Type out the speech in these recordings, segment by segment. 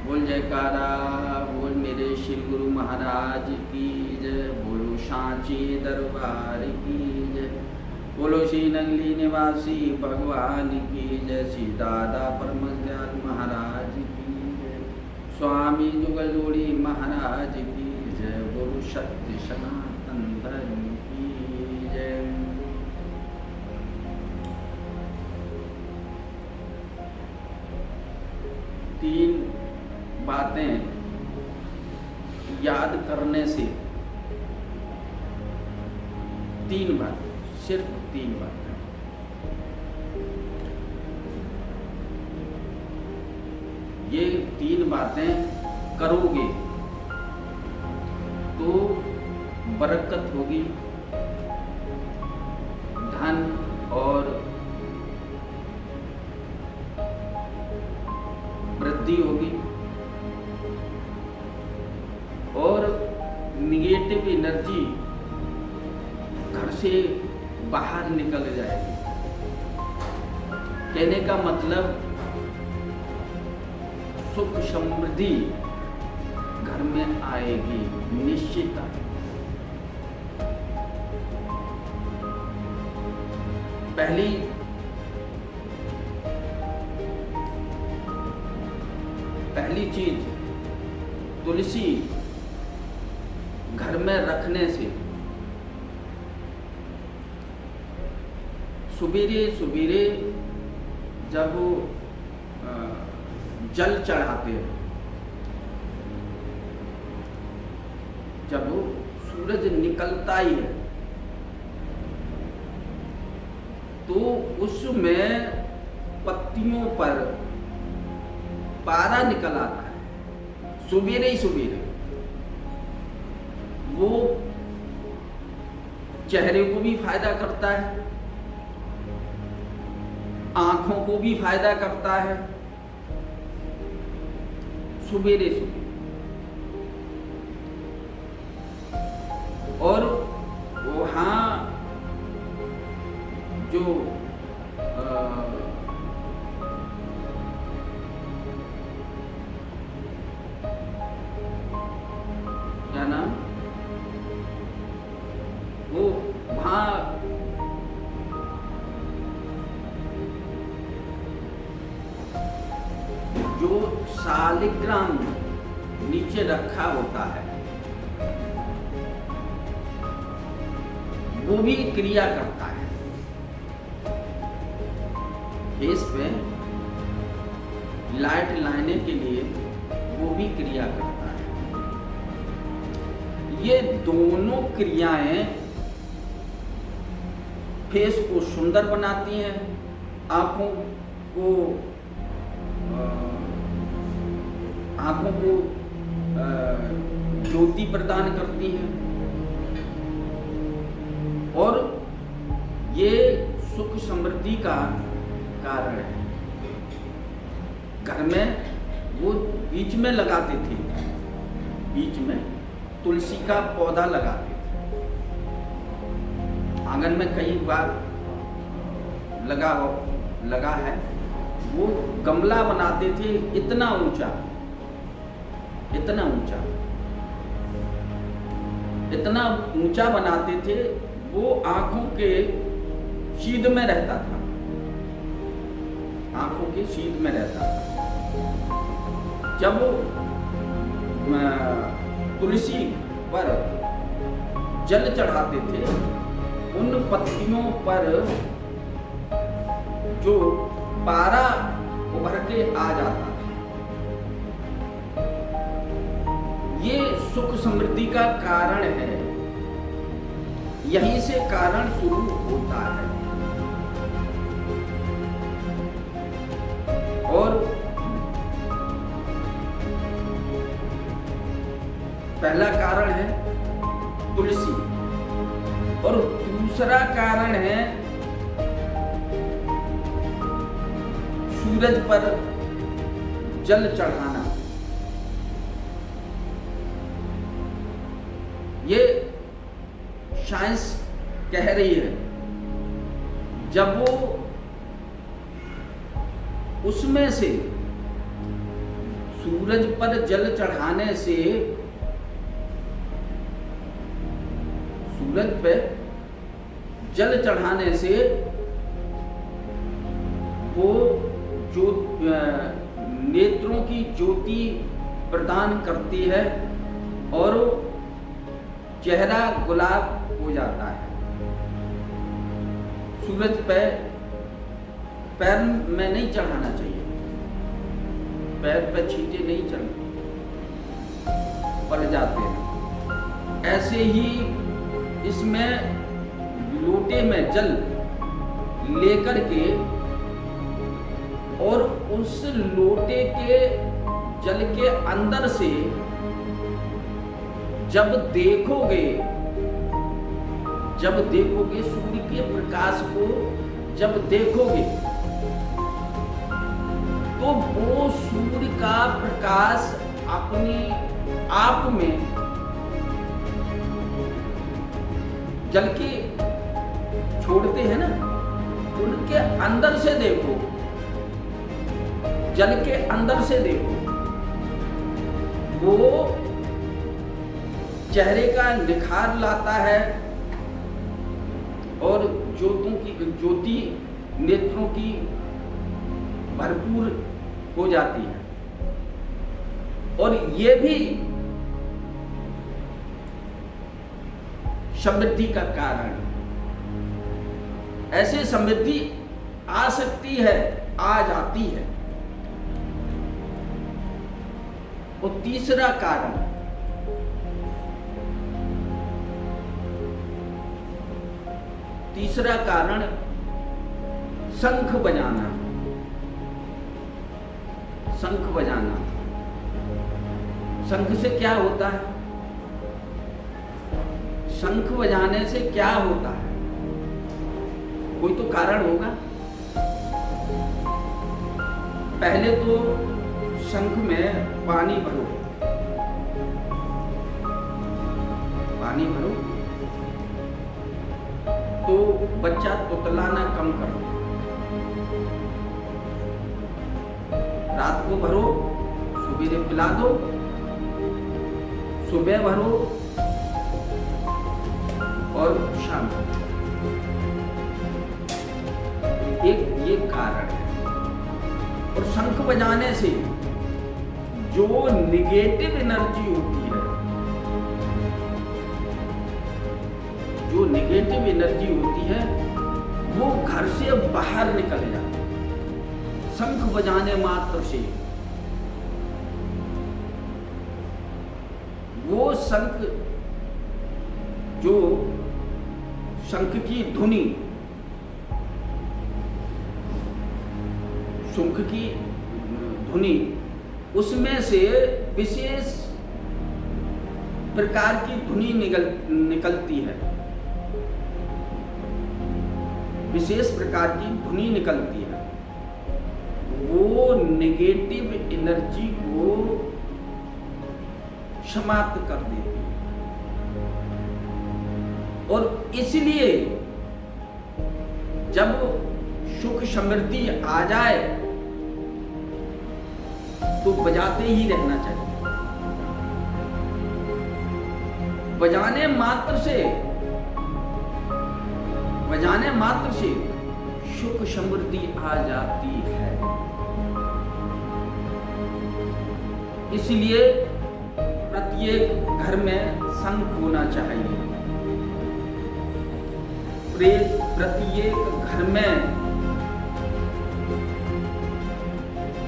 बोल जयकारा, बोल मेरे श्री गुरु महाराज की जय, बोलो सांची दरबार की जय, बोलो श्री नगली निवासी भगवान की जय, श्री दादा परमदयाल महाराज की जय, स्वामी जुगल जोड़ी महाराज की जय, बोलो सत्य सनातन धर्म की जय। तीन बातें याद करने से, तीन बातें, सिर्फ तीन बातें, ये तीन बातें करोगे तो बरकत होगी, धन और वृद्धि होगी और निगेटिव एनर्जी घर से बाहर निकल जाएगी। कहने का मतलब सुख समृद्धि घर में आएगी, निश्चित आएगी। पहली चीज, तुलसी घर में रखने से सुबेरे सुबेरे जब जल चढ़ाते हैं, जब सूरज निकलता ही है तो उसमें पत्तियों पर पारा निकल आता है सुबेरे ही सुबेरे। वो चेहरे को भी फायदा करता है, आंखों को भी फायदा करता है, सुबेरे सुबेरे। और वहाँ जो क्या नाम, वो वहाँ जो शालिग्राम नीचे रखा होता है वो भी क्रिया करता है, फेस पे लाइट लाने के लिए वो भी क्रिया करता है। ये दोनों क्रियाएं फेस को सुंदर बनाती हैं, आंखों को ज्योति प्रदान करती है और ये सुख समृद्धि का कारण है। घर में वो बीच में लगाते थे, बीच में तुलसी का पौधा लगाते थे, आंगन में कई बार लगा है। वो गमला बनाते थे इतना ऊंचा, इतना ऊंचा, इतना ऊंचा बनाते थे, वो आंखों के सीध में रहता था, आंखों के सीध में रहता था। जब तुलसी पर जल चढ़ाते थे, उन पत्तियों पर जो पारा उभर के आ जाता था, ये सुख समृद्धि का कारण है। यहीं से कारण शुरू होता है। और पहला कारण है तुलसी और दूसरा कारण है सूरज पर जल चढ़ाना। ये साइंस कह रही है, जब वो उसमें से सूरज पर जल चढ़ाने से, सूरज पे जल चढ़ाने से वो जो नेत्रों की ज्योति प्रदान करती है और चेहरा गुलाब हो जाता है। सूरज पे पैर में नहीं चढ़ाना चाहिए, पैर पे छींटे नहीं पड़ जाते हैं। ऐसे ही इसमें लोटे में जल लेकर के और उस लोटे के जल के अंदर से जब देखोगे सूर्य के प्रकाश को जब देखोगे तो वो सूर्य का प्रकाश अपने आप में जल के छोड़ते हैं ना, उनके अंदर से देखो, जल के अंदर से देखो, वो चेहरे का निखार लाता है और ज्योति नेत्रों की भरपूर हो जाती है। और ये भी समृद्धि का कारण है। ऐसे समृद्धि आ सकती है, आ जाती है। और तीसरा कारण, शंख बजाना। शंख बजाना, शंख से क्या होता है? शंख बजाने से क्या होता है? कोई तो कारण होगा। पहले तो शंख में पानी भरो, तो बच्चा तुतलाना कम करो। रात को भरो, सुबह पिला दो, सुबह भरो और शाम को। एक ये कारण है। और शंख बजाने से जो निगेटिव एनर्जी होती है, वो घर से बाहर निकल जाती है शंख बजाने मात्र से। वो शंख की ध्वनि, उसमें से विशेष प्रकार की ध्वनि निकलती है, वो नेगेटिव एनर्जी को समाप्त कर देती है। और इसलिए जब सुख समृद्धि आ जाए तो बजाते ही रहना चाहिए। बजाने मात्र से सुख समृद्धि आ जाती है। इसलिए प्रत्येक घर में शंख होना चाहिए। प्रत्येक घर में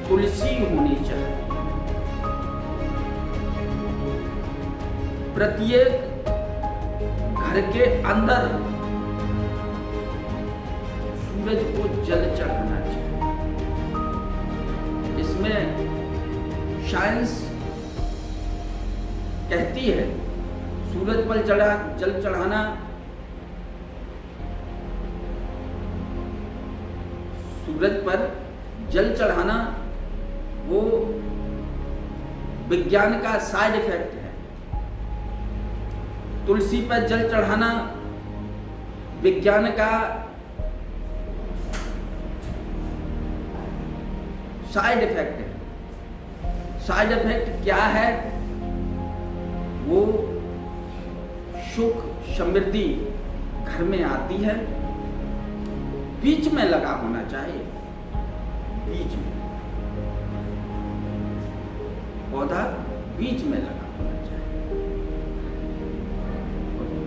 तुलसी होनी चाहिए। प्रत्येक घर के अंदर सूरज को जल चढ़ाना चाहिए। इसमें साइंस कहती है सूरज पर जल चढ़ाना वो विज्ञान का साइड इफेक्ट है। तुलसी पर जल चढ़ाना विज्ञान का साइड इफेक्ट है। साइड इफेक्ट क्या है? वो सुख समृद्धि घर में आती है, बीच में लगा होना चाहिए, बीच में पौधा बीच में लगा होना चाहिए।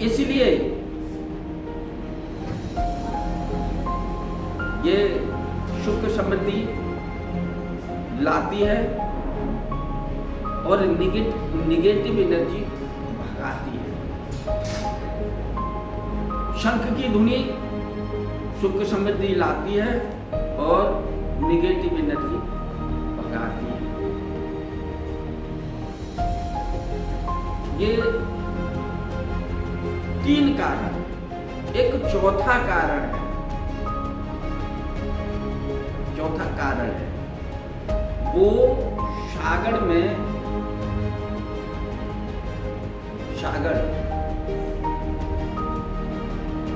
इसलिए ये सुख समृद्धि लाती है और निगेटिव एनर्जी भगाती है। शंख की धुनी सुख समृद्धि लाती है और निगेटिव एनर्जी भगाती है। ये 3 कारण, एक चौथा कारण है, चौथा कारण है वो सागर में, सागर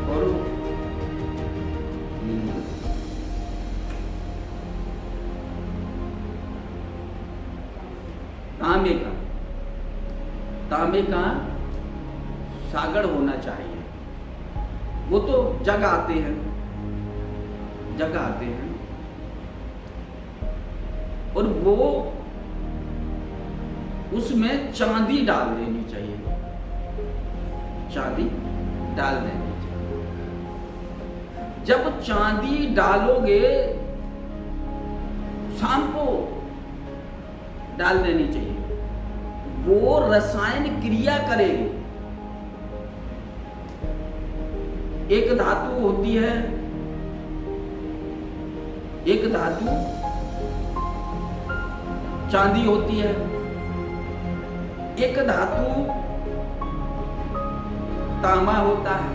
और तांबे का सागर होना चाहिए। वो तो जग आते हैं, और वो उसमें चांदी डाल देनी चाहिए, चांदी डाल देनी चाहिए। जब चांदी डालोगे, शाम को डाल देनी चाहिए, वो रसायन क्रिया करेगी। एक धातु होती है, एक धातु चांदी होती है, एक धातु तांबा होता है।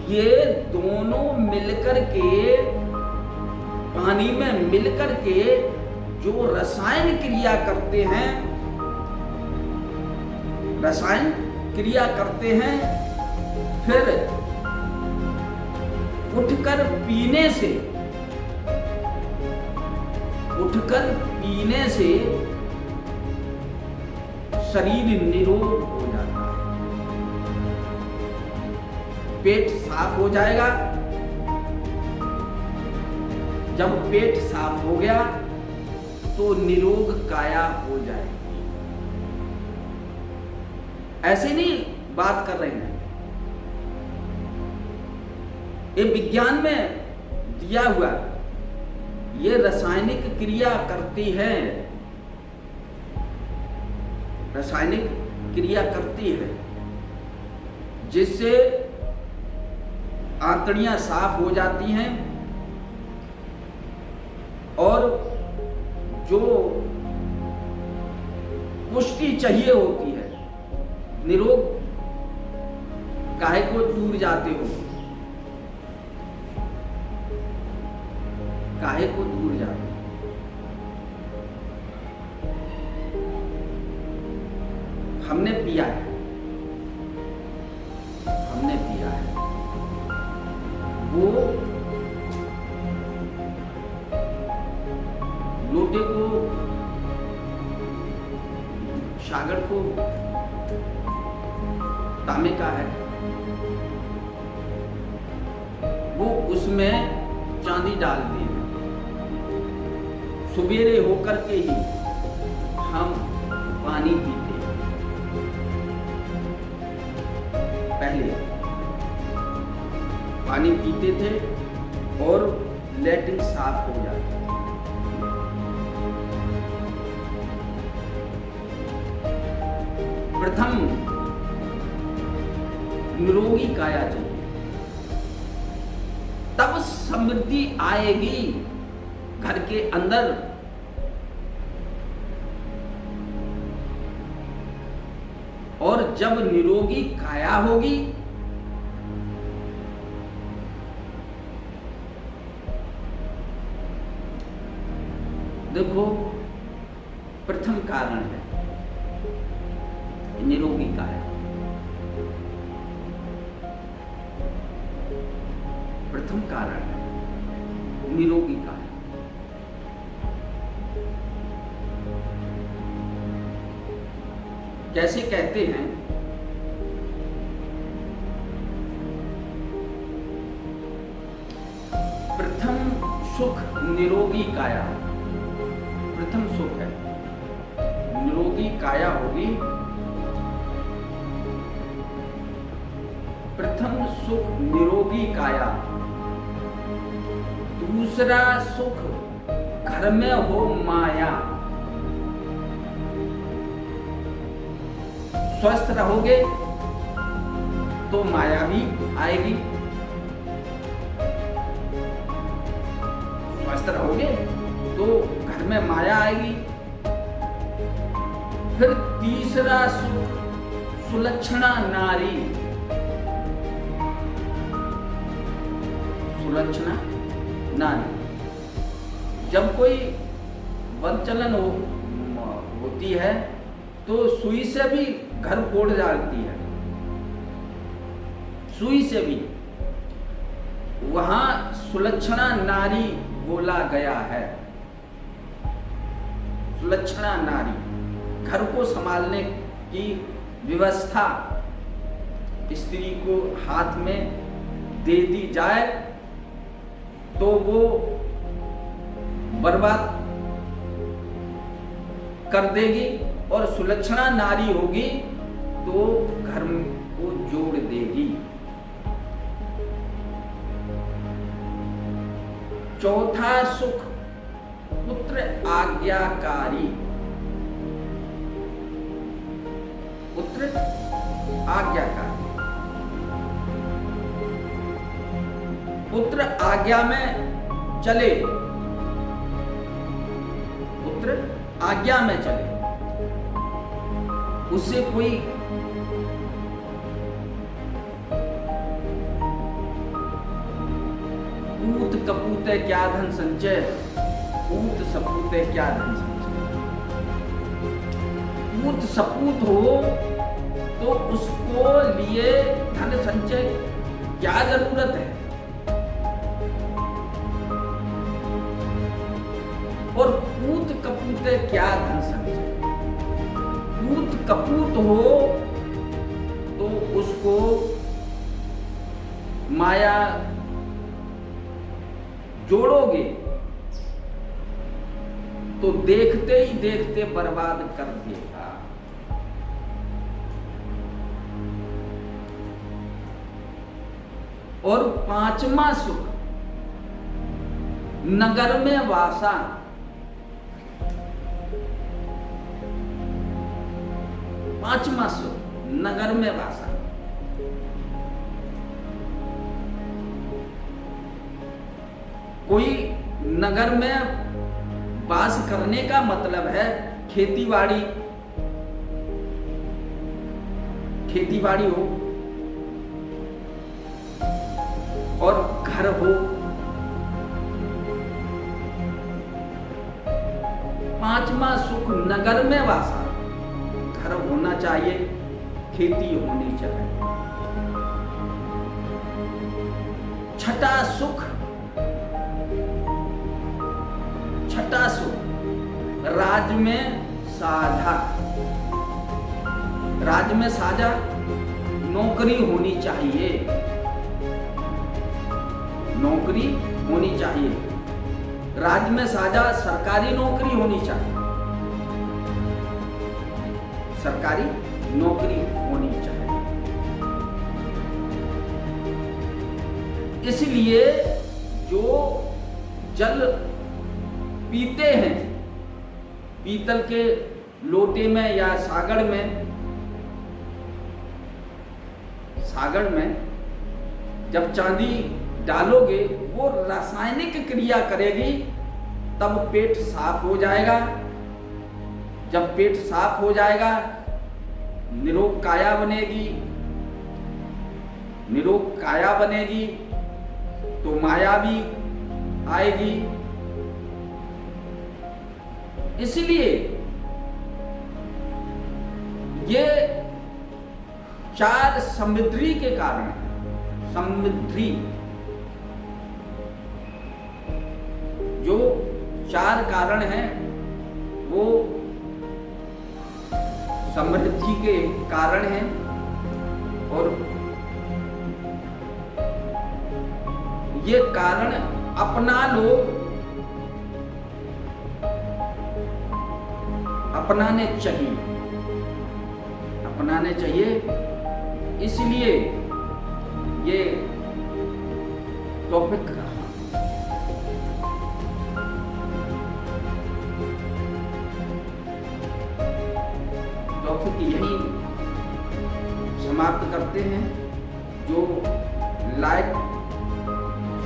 ये दोनों मिलकर के, पानी में मिलकर के जो रसायन क्रिया करते हैं, रसायन क्रिया करते हैं, फिर उठकर पीने से शरीर निरोग हो जाता है, पेट साफ हो जाएगा। जब पेट साफ हो गया तो निरोग काया हो जाएगी। ऐसे नहीं बात कर रहे हैं, ये विज्ञान में दिया हुआ, ये रासायनिक क्रिया करती है, रासायनिक क्रिया करती है, जिससे आंतड़ियां साफ हो जाती हैं और जो पुष्टि चाहिए होती है, निरोग काहे को दूर जाते हो, काहे को दूर जाते हो? हमने पिया है, हमने पिया है, वो लोटे को, सागर को तांबे का है, वो उसमें चांदी डाल दी है। सुबेरे होकर के ही हम पानी पीते हैं, पहले पानी पीते थे और लैट्रिन साफ हो जाती थी। प्रथम निरोगी काया चाहिए, तब समृद्धि आएगी घर के अंदर। और जब निरोगी काया होगी देखो, प्रथम कारण है निरोगी काया, प्रथम कारण है निरोगी काया। कैसे कहते हैं, प्रथम सुख निरोगी काया। प्रथम सुख है निरोगी काया होगी, प्रथम सुख निरोगी काया। दूसरा सुख घर में हो माया। स्वस्थ रहोगे तो माया भी आएगी, स्वस्थ रहोगे तो घर में माया आएगी। फिर तीसरा सुख सुलक्षणा नारी। सुलक्षणा नारी, जब कोई वंचलन होती है तो सुई से भी घर कोड़ डालती है, सुई से भी। वहां सुलक्षणा नारी बोला गया है। सुलक्षणा नारी, घर को संभालने की व्यवस्था स्त्री को हाथ में दे दी जाए तो वो बर्बाद कर देगी, और सुलक्षणा नारी होगी तो घर को जोड़ देगी। चौथा सुख पुत्र आज्ञाकारी। पुत्र आज्ञाकारी, पुत्र आज्ञा में चले, पुत्र आज्ञा में चले, उससे कोई पूत कपूत है क्या धन संचय, पूत सपूत है क्या धन संचय। पूत सपूत हो तो उसको लिए धन संचय क्या जरूरत है। और पूत कपूत है क्या धन संचय। पूत कपूत हो तो उसको माया जोड़ोगे तो देखते ही देखते बर्बाद कर देगा। और पांचवा सुख नगर में वासा। पांचवा सुख नगर में वासा। कोई नगर में वास करने का मतलब है खेती बाड़ी हो और घर हो। पांचवा सुख नगर में वासा, घर होना चाहिए, खेती होनी चाहिए। छठा सुख राज में साझा। राज में साझा नौकरी होनी चाहिए, नौकरी होनी चाहिए। राज में साझा सरकारी नौकरी होनी चाहिए, सरकारी नौकरी होनी चाहिए। इसलिए जो जल पीते हैं पीतल के लोटे में या सागर में जब चांदी डालोगे वो रासायनिक क्रिया करेगी, तब पेट साफ हो जाएगा। जब पेट साफ हो जाएगा निरोग काया बनेगी। निरोग काया बनेगी तो माया भी आएगी। इसलिए ये चार समृद्धि के कारण है। समृद्धि जो चार कारण हैं वो समृद्धि के कारण हैं और ये कारण अपना लो, अपनाने चाहिए। इसलिए ये टॉपिक यही समाप्त करते हैं। जो लाइक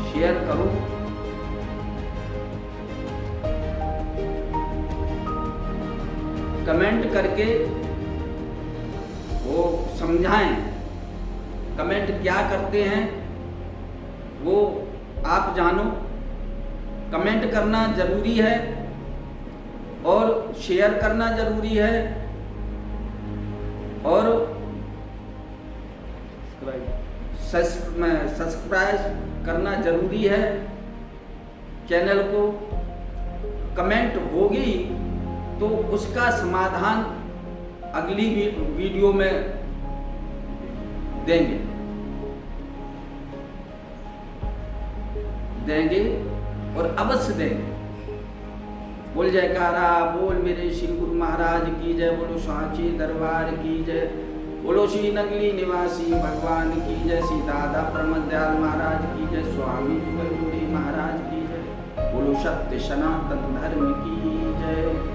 शेयर करो, कमेंट करके वो समझाएं। कमेंट क्या करते हैं वो आप जानो। कमेंट करना जरूरी है और शेयर करना जरूरी है और सब्सक्राइब करना जरूरी है चैनल को। कमेंट होगी तो उसका समाधान अगली वीडियो में देंगे और अवश्य देंगे। बोल जयकारा, बोल मेरे श्री गुरु महाराज की जय, बोलो सांची दरबार की जय, बोलो श्री नगली निवासी भगवान की जय, श्री दादा प्रमदयाल महाराज की जय, स्वामी जुगल महाराज की जय, बोलो सत्य सनातन धर्म की जय।